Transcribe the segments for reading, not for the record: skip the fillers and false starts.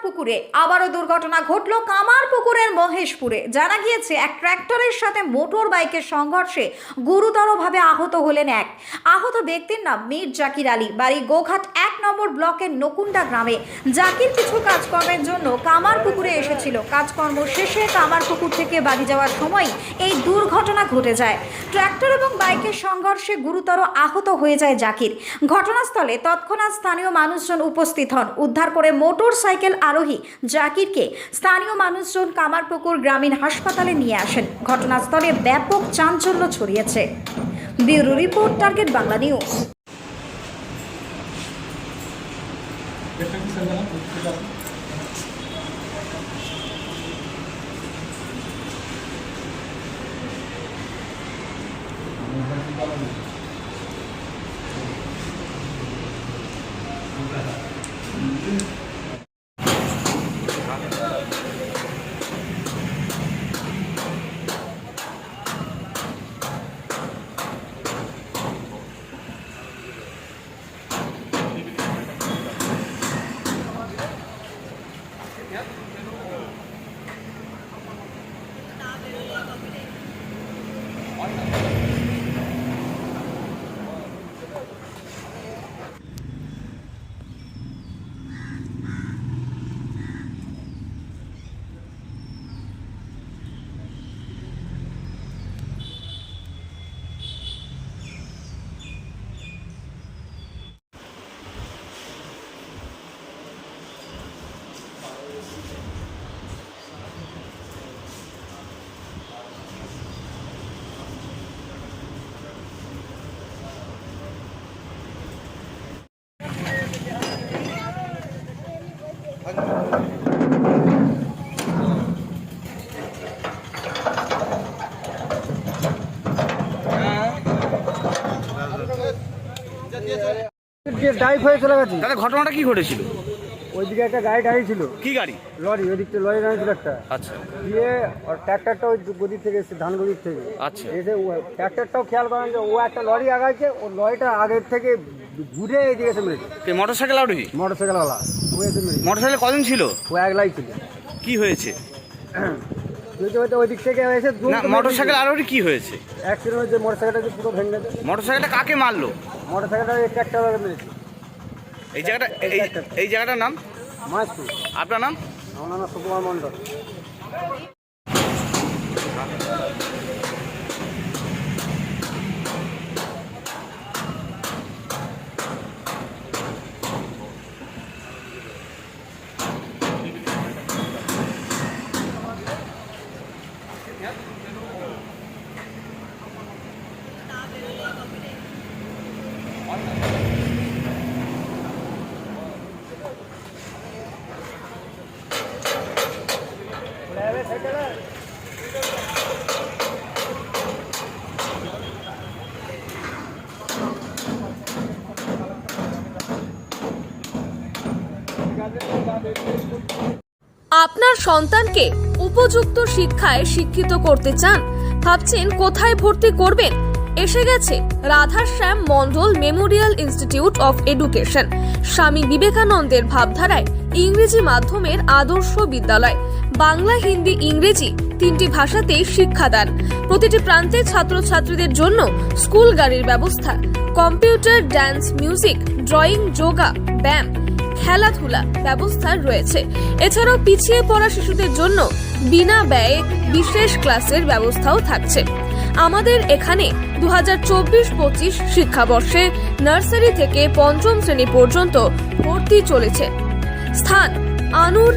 কামারপুকুরে আবারও দুর্ঘটনা ঘটল কামারপুকুরের মহেশপুরে। জানা গিয়েছে এক ট্র্যাক্টরের সাথে মোটর বাইকের সংঘর্ষে গুরুতরভাবে আহত হলেন এক। আহত ব্যক্তির নাম মীর জাকির আলী, বাড়ি গোঘাট 1 নম্বর ব্লকের নকুন্ডা গ্রামে। জাকির কিছু কাজকর্মের জন্য কামারপুকুরে এসেছিল। কাজকর্ম শেষে কামারপুকুর থেকে বাড়ি যাওয়ার সময় এই দুর্ঘটনা ঘটে যায়। ট্র্যাক্টর এবং বাইকের সংঘর্ষে গুরুতর আহত হয়ে যায় জাকির। ঘটনাস্থলে তৎক্ষণাৎ স্থানীয় মানুষজন উপস্থিত হন। উদ্ধার করে মোটর সাইকেল আরোহী জাকিরকে স্থানীয় মানুষজন কামারপুকুর গ্রামীণ হাসপাতালে নিয়ে আসেন। ঘটনাস্থলে ব্যাপক চাঞ্চল্য ছড়িয়েছে। Bureau report, target Bangla news. Dive হয়ে চলে গেছে। তাহলে ঘটনাটা কি ঘটেছিল? ওইদিকে একটা গাড়ি দাঁড়িয়েছিল, কি গাড়ি? লরি। ওইদিকে লরি দাঁড়িয়েছিল একটা। আচ্ছা, দিয়ে ওর ট্র্যাক্টরটা ওই গদির থেকে এসে, ধান গদির থেকে আচ্ছা। এসে ট্র্যাক্টরটাও খেয়াল করেন যে ও একটা লরি আগাইছে, ওর লরিটা আগের থেকে ঘুরে এইদিকে এসে মেরেছে। মোটরসাইকেল আরোহী? মোটরসাইকেলওয়ালা ও এসে মেরেছে। মোটরসাইকেল কজন ছিল? ও একলাই ছিল। কি হয়েছে? ওই দিক থেকে এসে না, মোটরসাইকেল আরোহী কি হয়েছে? অ্যাক্সিডেন্ট হয়েছে, মোটরসাইকেলটা পুরো ভেঙে গেছে। মোটরসাইকেলটা কাকে মারলো? মোটরসাইকেলটা ট্র্যাক্টর মেরেছে। এই জায়গাটার নাম? মাছপুর। আপনার নাম? আমার নাম সুকুমার মণ্ডল। আপনার সন্তানকে উপযুক্ত শিক্ষায় শিক্ষিত করতে চান? ভাবছেন কোথায় ভর্তি করবেন? এসে গেছে Radhashyam Mondal Memorial institute of education, স্বামী বিবেকানন্দের ভাবধারায় ইংরেজি মাধ্যমের আদর্শ বিদ্যালয়। বাংলা, হিন্দি, ইংরেজি 3টি ভাষাতেই শিক্ষাদান। প্রতিটি প্রান্তে ছাত্রছাত্রীদের জন্য স্কুল গাড়ির ব্যবস্থা। Computer, dance, music, drawing, yoga, ব্যায়াম, খেলাধুলা ব্যবস্থা রয়েছে। এছাড়াও পিছিয়ে পড়া শিশুদের জন্য বিনা ব্যয়ে বিশেষ ক্লাসের ব্যবস্থাও থাকছে। আমাদের এখানে 2024-25 শিক্ষাবর্ষে নার্সারি থেকে 5ম শ্রেণী পর্যন্ত ভর্তি চলেছে। স্থান: আনুর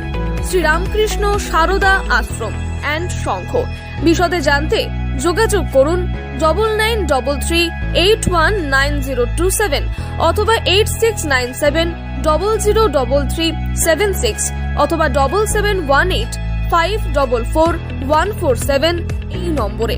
শ্রীরামকৃষ্ণ সারদা আশ্রম অ্যান্ড সংঘ। বিশদে জানতে যোগাযোগ করুন 9933819027 অথবা 8697003376 অথবা 7718544147 এই নম্বরে।